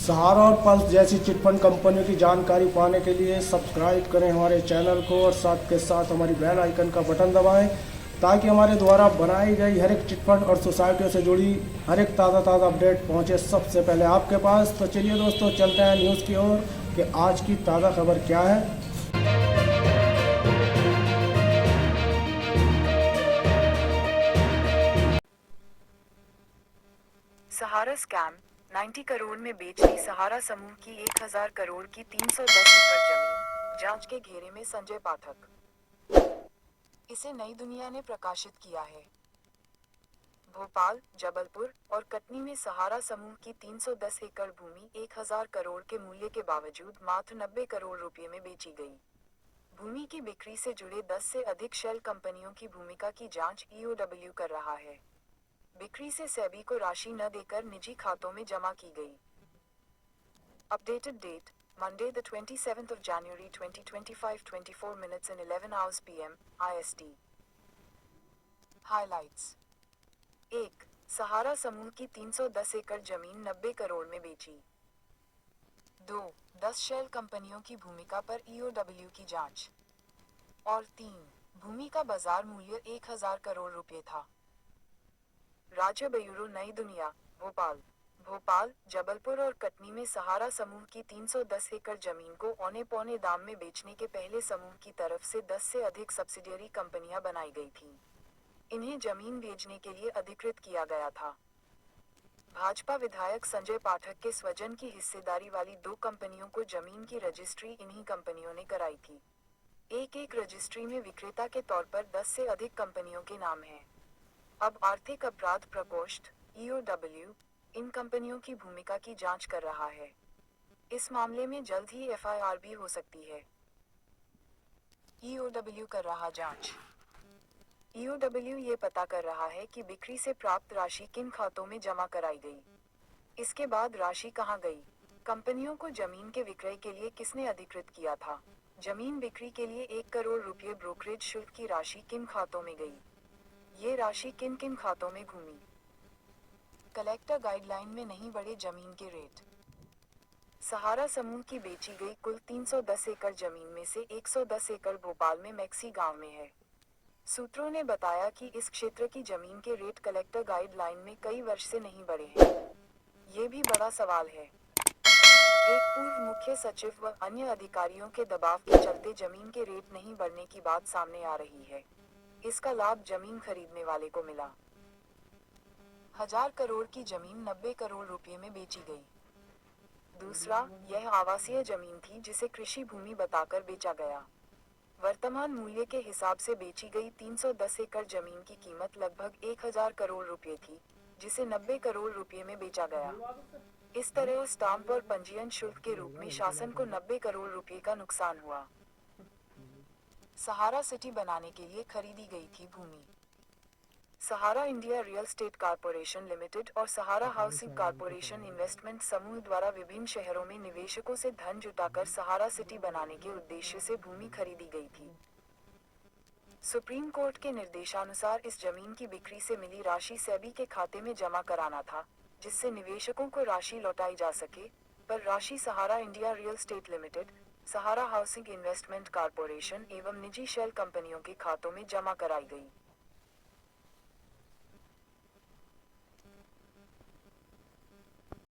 सहारा और पल्स जैसी चिटफंड कंपनियों की जानकारी पाने के लिए सब्सक्राइब करें हमारे चैनल को और साथ के साथ हमारी बेल आइकन का बटन दबाएं ताकि हमारे द्वारा बनाई गई हर एक चिटफंड और सोसाइटियों से जुड़ी हर एक ताज़ा अपडेट पहुंचे सबसे पहले आपके पास। तो चलिए दोस्तों, चलते हैं न्यूज़ की ओर कि आज की ताज़ा खबर क्या है। सहारा स्कैम, 90 करोड़ में बेच दी सहारा समूह की 1000 करोड़ की 310 एकड़ जमीन, जांच के घेरे में संजय पाठक। इसे नई दुनिया ने प्रकाशित किया है। भोपाल, जबलपुर और कटनी में सहारा समूह की 310 एकड़ भूमि 1000 करोड़ के मूल्य के बावजूद मात्र 90 करोड़ रुपए में बेची गई। भूमि की बिक्री से जुड़े 10 से अधिक शेल कंपनियों की भूमिका की जांच ईओडब्ल्यू कर रहा है। बिक्री से सेबी को राशि न देकर निजी खातों में जमा की गई। Updated date, Monday the 27th of January 2025, 24 minutes and 11 hours PM, IST. Highlights. 1. सहारा समूह की 310 एकड़ जमीन 90 करोड़ में बेची। 2. 10 शेल कंपनियों की भूमिका पर ईओडब्ल्यू की जांच। और 3. भूमि का बाजार मूल्य 1000 करोड़ रुपए था। राज्य ब्यूरो नई दुनिया, भोपाल, जबलपुर और कटनी में सहारा समूह की 310 एकड़ जमीन को औने पौने दाम में बेचने के पहले समूह की तरफ से 10 से अधिक सब्सिडियरी कंपनियां बनाई गई थीं। इन्हें जमीन बेचने के लिए अधिकृत किया गया था। भाजपा विधायक संजय पाठक के स्वजन की हिस्सेदारी वाली 2 कंपनियों को जमीन की रजिस्ट्री इन्हीं कंपनियों ने कराई थी। एक रजिस्ट्री में विक्रेता के तौर पर 10 से अधिक कंपनियों के नाम हैं। अब आर्थिक अपराध प्रकोष्ठ ईओडब्ल्यू इन कंपनियों की भूमिका की जांच कर रहा है। इस मामले में जल्द ही एफआईआर भी हो सकती है। ईओडब्ल्यू कर रहा जांच। ईओडब्ल्यू ये पता कर रहा है कि बिक्री से प्राप्त राशि किन खातों में जमा कराई गई। इसके बाद राशि कहां गई। कंपनियों को जमीन के विक्रय के लिए किसने अधिकृत किया था। जमीन बिक्री के लिए 1 करोड़ रुपये ब्रोकरेज शुल्क की राशि किन खातों में गई। ये राशि किन किन खातों में घूमी। कलेक्टर गाइडलाइन में नहीं बढ़े जमीन के रेट। सहारा समूह की बेची गई कुल 310 एकड़ जमीन में से 110 एकड़ भोपाल में मैक्सी गांव में है। सूत्रों ने बताया कि इस क्षेत्र की जमीन के रेट कलेक्टर गाइडलाइन में कई वर्ष से नहीं बढ़े हैं। ये भी बड़ा सवाल है। एक पूर्व मुख्य सचिव व अन्य अधिकारियों के दबाव के चलते जमीन के रेट नहीं बढ़ने की बात सामने आ रही है। इसका लाभ जमीन खरीदने वाले को मिला। 1000 करोड़ की जमीन 90 करोड़ रुपए में बेची गई। दूसरा, यह आवासीय जमीन थी जिसे कृषि भूमि बताकर बेचा गया। वर्तमान मूल्य के हिसाब से बेची गई 310 एकड़ जमीन की कीमत लगभग 1000 करोड़ रुपए थी, जिसे 90 करोड़ रुपए में बेचा गया। इस तरह स्टाम्प और पंजीयन शुल्क के रूप में शासन को 90 करोड़ रुपए का नुकसान हुआ। सहारा सिटी बनाने के लिए खरीदी गई थी भूमि। Sahara India real estate corporation limited और सहारा हाउसिंग कॉरपोरेशन इन्वेस्टमेंट समूह द्वारा विभिन्न शहरों में निवेशकों से धन जुटाकर सहारा सिटी बनाने के उद्देश्य से भूमि खरीदी गई थी। सुप्रीम कोर्ट के निर्देशानुसार इस जमीन की बिक्री से मिली राशि सेबी के खाते में जमा कराना था, जिससे निवेशकों को राशि लौटाई जा सके, पर राशि सहारा इंडिया रियल एस्टेट लिमिटेड, सहारा हाउसिंग इन्वेस्टमेंट कॉरपोरेशन एवं निजी शेल कंपनियों के खातों में जमा कराई गई।